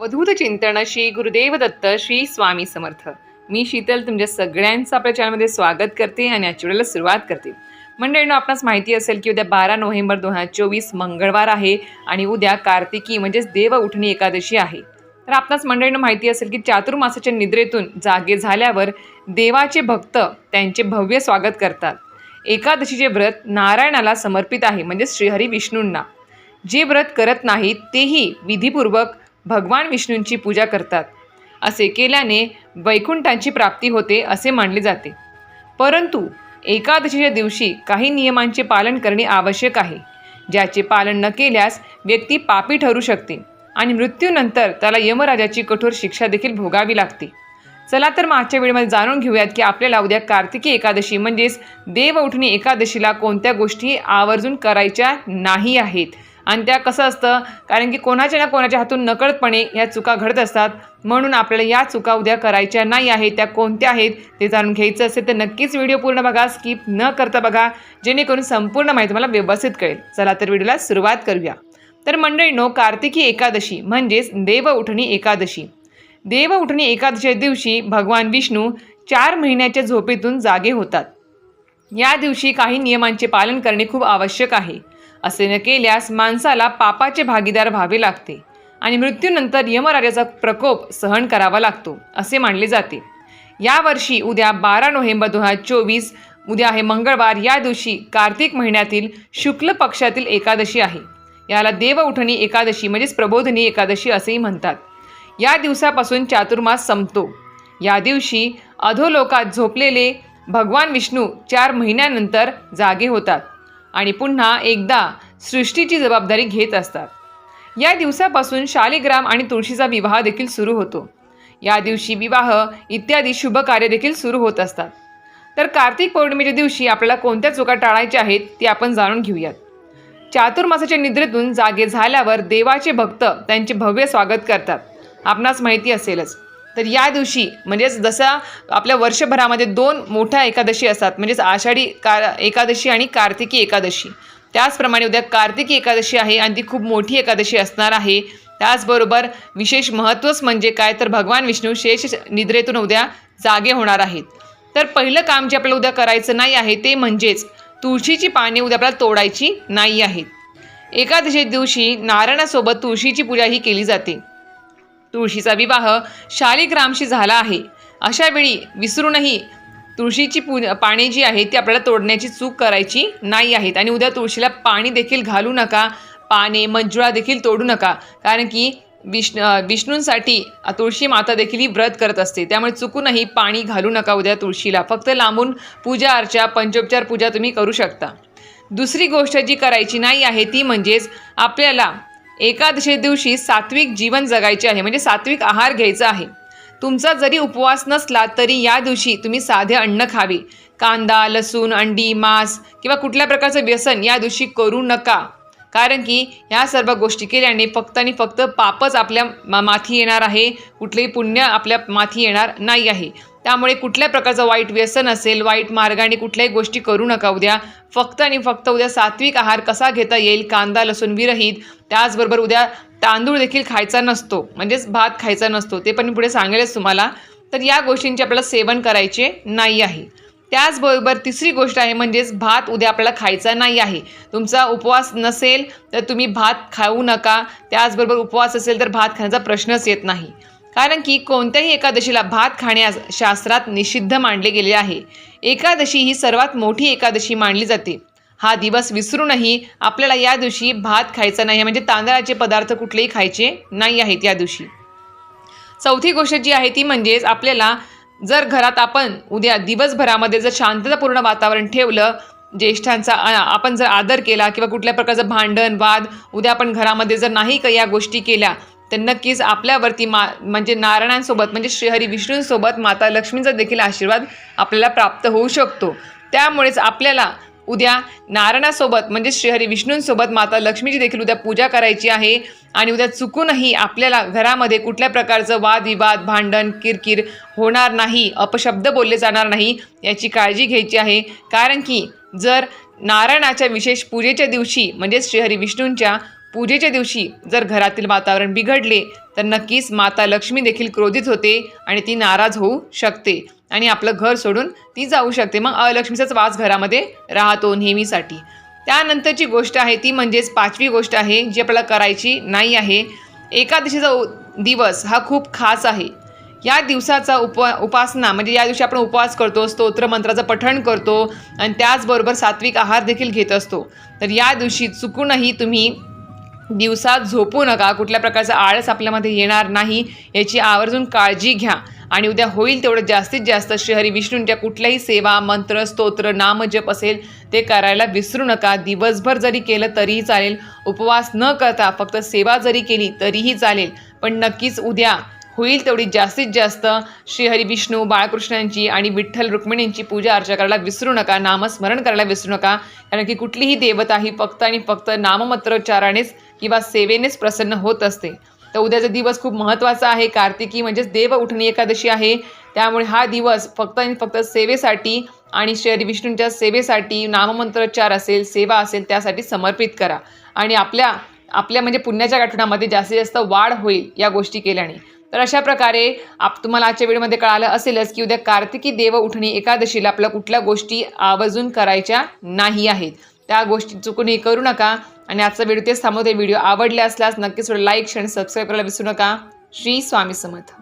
अवधूत चिंतन श्री गुरुदेव दत्त श्री स्वामी समर्थ. मी शीतल तुमच्या सगळ्यांचं आपल्या चॅनलमध्ये स्वागत करते आणि आजच्या व्हिडिओला सुरुवात करते. मंडळींनो, आपणास माहिती असेल की उद्या 12 नोव्हेंबर 2024 मंगळवार आहे आणि उद्या कार्तिकी म्हणजेच देव उठणी एकादशी आहे. तर आपणास मंडळींनो माहिती असेल की चातुर्मासाच्या निद्रेतून जागे झाल्यावर देवाचे भक्त त्यांचे भव्य स्वागत करतात. एकादशीचे व्रत नारायणाला समर्पित आहे, म्हणजे श्रीहरी विष्णूंना. जे व्रत करत नाहीत तेही विधीपूर्वक भगवान विष्णूंची पूजा करतात. असे केल्याने वैकुंठाची प्राप्ती होते असे मानले जाते. परंतु एकादशीच्या दिवशी काही नियमांचे पालन करणे आवश्यक आहे, ज्याचे पालन न केल्यास व्यक्ती पापी ठरू शकते आणि मृत्यूनंतर त्याला यमराजाची कठोर शिक्षा देखील भोगावी लागते. चला तर मग आजच्या व्हिडिओमध्ये जाणून घेऊयात की आपल्याला उद्या कार्तिकी एकादशी म्हणजेच देव उठणी एकादशीला कोणत्या गोष्टी आवर्जून करायच्या नाही आहेत. आणि त्या कसं असतं, कारण की कोणाच्या ना कोणाच्या हातून नकळतपणे ह्या चुका घडत असतात, म्हणून आपल्याला या चुका उद्या करायच्या नाही आहेत. त्या कोणत्या आहेत ते जाणून घ्यायचं असेल तर नक्कीच व्हिडिओ पूर्ण बघा, स्किप न करता बघा, जेणेकरून संपूर्ण माहिती मला व्यवस्थित कळेल. चला तर व्हिडिओला सुरुवात करूया. तर मंडळींनो, कार्तिकी एकादशी म्हणजेच देव उठणी एकादशी. देव उठणी एकादशीच्या दिवशी भगवान विष्णू 4 महिन्याच्या झोपेतून जागे होतात. या दिवशी काही नियमांचे पालन करणे खूप आवश्यक आहे. असे न केल्यास माणसाला पापाचे भागीदार व्हावे लागते आणि मृत्यूनंतर यमराजाचा प्रकोप सहन करावा लागतो असे मानले जाते. यावर्षी उद्या 12 नोव्हेंबर 2024 उद्या आहे मंगळवार. या दिवशी कार्तिक महिन्यातील शुक्ल पक्षातील एकादशी आहे. याला देव उठणी एकादशी म्हणजेच प्रबोधिनी एकादशी असेही म्हणतात. या दिवसापासून चातुर्मास संपतो. या दिवशी अधोलोकात झोपलेले भगवान विष्णू 4 महिन्यानंतर जागे होतात आणि पुन्हा एकदा सृष्टीची जबाबदारी घेत असतात. या दिवसापासून शालिग्राम आणि तुळशीचा विवाह देखील सुरू होतो. या दिवशी विवाह इत्यादी शुभ कार्य देखील सुरू होत असतात. तर कार्तिक पौर्णिमेच्या दिवशी आपल्याला कोणत्या चुका टाळायच्या आहेत ते आपण जाणून घेऊयात. चातुर्मासाच्या निद्रेतून जागे झाल्यावर देवाचे भक्त त्यांचे भव्य स्वागत करतात, आपणास माहिती असेलच. तर या दिवशी म्हणजेच जसं आपल्या वर्षभरामध्ये 2 मोठ्या एकादशी असतात, म्हणजेच आषाढी एकादशी आणि कार्तिकी एकादशी. त्याचप्रमाणे उद्या कार्तिकी एकादशी आहे आणि ती खूप मोठी एकादशी असणार आहे. त्याचबरोबर विशेष महत्त्वच म्हणजे काय, तर भगवान विष्णू शेष निद्रेतून उद्या जागे होणार आहेत. तर पहिलं काम जे आपल्याला उद्या करायचं नाही आहे ते म्हणजेच तुळशीची पाने उद्या आपल्याला तोडायची नाही आहेत. एकादशी दिवशी नारायणासोबत तुळशीची पूजाही केली जाते. तुळशीचा विवाह शालिग्रामशी झाला आहे. अशा वेळी विसरूनही तुळशीची पाने जी आहेत ती आपल्याला तोडण्याची चूक करायची नाही आहेत. आणि उद्या तुळशीला पाणी देखील घालू नका, पाने मंजुळा देखील तोडू नका, कारण की विष्णूंसाठी तुळशी माता देखील ही व्रत करत असते. त्यामुळे चुकूनही पाणी घालू नका उद्या तुळशीला. फक्त लांबून पूजा अर्चा पंचोपचार पूजा तुम्ही करू शकता. दुसरी गोष्ट जी करायची नाही आहे ती म्हणजेच आपल्याला एकादशी दिवशी सात्विक जीवन जगायचे आहे, म्हणजे सात्विक आहार घ्यायचा आहे. तुमचा जरी उपवास नसला तरी या दिवशी तुम्ही साधे अन्न खावे. कांदा, लसूण, अंडी, मांस किंवा कुठल्या प्रकारचं व्यसन या दिवशी करू नका, कारण की ह्या सर्व गोष्टी केल्याने फक्त आणि फक्त पापच आपल्या माथी येणार आहे, कुठलेही पुण्य आपल्या माथी येणार नाही आहे. त्यामुळे कुठल्या प्रकारचं वाईट व्यसन असेल, वाईट मार्गाने कुठल्याही गोष्टी करू नका उद्या. फक्त आणि फक्त उद्या सात्विक आहार कसा घेता येईल, कांदा लसूण विरहित. त्याचबरोबर उद्या तांदूळ देखील खायचा नसतो, म्हणजेच भात खायचा नसतो, ते पण मी पुढे सांगेलच तुम्हाला. तर या गोष्टींचे आपल्याला सेवन करायचे नाही आहे. त्याचबरोबर तिसरी गोष्ट आहे म्हणजेच भात उद्या आपल्याला खायचा नाही आहे. तुमचा उपवास नसेल तर तुम्ही भात खाऊ नका. त्याचबरोबर उपवास असेल तर भात खाण्याचा प्रश्नच येत नाही, कारण की कोणत्याही एकादशीला भात खाण्यास शास्त्रात निषिद्ध मानले गेले आहे. एकादशी ही सर्वात मोठी एकादशी मानली जाते. हा दिवस विसरूनही आपल्याला या दिवशी भात खायचा नाही, म्हणजे तांदळाचे पदार्थ कुठलेही खायचे नाही आहेत या दिवशी. चौथी गोष्ट जी आहे ती म्हणजेच आपल्याला जर घरात आपण उद्या दिवसभरामध्ये जर शांततापूर्ण वातावरण ठेवलं, ज्येष्ठांचा आपण जर आदर केला किंवा कुठल्या प्रकारचं भांडण वाद उद्या आपण घरामध्ये जर नाही या गोष्टी केल्या तर नक्कीच आपल्यावरती म्हणजे नारायणांसोबत म्हणजे श्रीहरी विष्णूंसोबत माता लक्ष्मींचा देखील आशीर्वाद आपल्याला प्राप्त होऊ शकतो. त्यामुळेच आपल्याला उद्या नारायणासोबत म्हणजे श्रीहरी विष्णूंसोबत माता लक्ष्मीची देखील उद्या पूजा करायची आहे. आणि उद्या चुकूनही आपल्याला घरामध्ये कुठल्या प्रकारचं वादविवाद भांडण किरकिर होणार नाही, अपशब्द बोलले जाणार नाही याची काळजी घ्यायची आहे. कारण की जर नारायणाच्या विशेष पूजेच्या दिवशी म्हणजे श्रीहरी विष्णूंच्या पूजेच्या दिवशी जर घरातील वातावरण बिघडले तर नक्कीच माता लक्ष्मी देखील क्रोधित होते आणि ती नाराज होऊ शकते आणि आपलं घर सोडून ती जाऊ शकते. मग अलक्ष्मीचाच वास घरामध्ये राहतो नेहमीसाठी. त्यानंतरची गोष्ट आहे ती म्हणजेच 5वी गोष्ट आहे जी आपल्याला करायची नाही आहे. एकादशीचा दिवस हा खूप खास आहे. या दिवसाचा उपासना म्हणजे या दिवशी आपण उपवास करतो, स्तोत्र मंत्राचं पठण करतो आणि त्याचबरोबर सात्विक आहार देखील घेत असतो. तर या दिवशी चुकूनही तुम्ही दिवसात झोपू नका. कुठल्या प्रकारचा आळस आपल्यामध्ये येणार नाही याची आवर्जून काळजी घ्या आणि उद्या होईल तेवढं जास्तीत जास्त श्रीहरी विष्णूंच्या कुठल्याही सेवा, मंत्र, स्तोत्र, नामजप असेल ते करायला विसरू नका. दिवसभर जरी केलं तरीही चालेल, उपवास न करता फक्त सेवा जरी केली तरीही चालेल, पण नक्कीच उद्या होईल तेवढी जास्तीत जास्त श्रीहरी विष्णू, बाळकृष्णांची आणि विठ्ठल रुक्मिणींची पूजा अर्चा करायला विसरू नका. नामस्मरण करायला विसरू नका, कारण की कुठलीही देवता ही फक्त आणि फक्त नाममंत्रोच्चारानेच किंवा सेवेनेच प्रसन्न होत असते. तर उद्याचा दिवस खूप महत्त्वाचा आहे. कार्तिकी म्हणजेच देव उठणी एकादशी आहे. त्यामुळे हा दिवस फक्त आणि फक्त सेवेसाठी आणि श्री विष्णूंच्या सेवेसाठी, नाममंत्रोच्चार असेल, सेवा असेल त्यासाठी समर्पित करा आणि आपल्या म्हणजे पुण्याच्या गाठोड्यामध्ये जास्तीत जास्त वाढ होईल या गोष्टी केल्याने. तर अशा प्रकारे तुम्हाला आजच्या व्हिडिओमध्ये कळालं असेलच की उद्या कार्तिकी देव उठणी एकादशीला आपल्या कुठल्या गोष्टी आवर्जून करायच्या नाही आहेत. त्या गोष्टी चुकूनही करू नका आणि आजचा व्हिडिओ तेच थांबवते. व्हिडिओ आवडले असल्यास नक्कीच लाईक, शेअर, सबस्क्राईब करायला विसरू नका. श्री स्वामी समर्थ.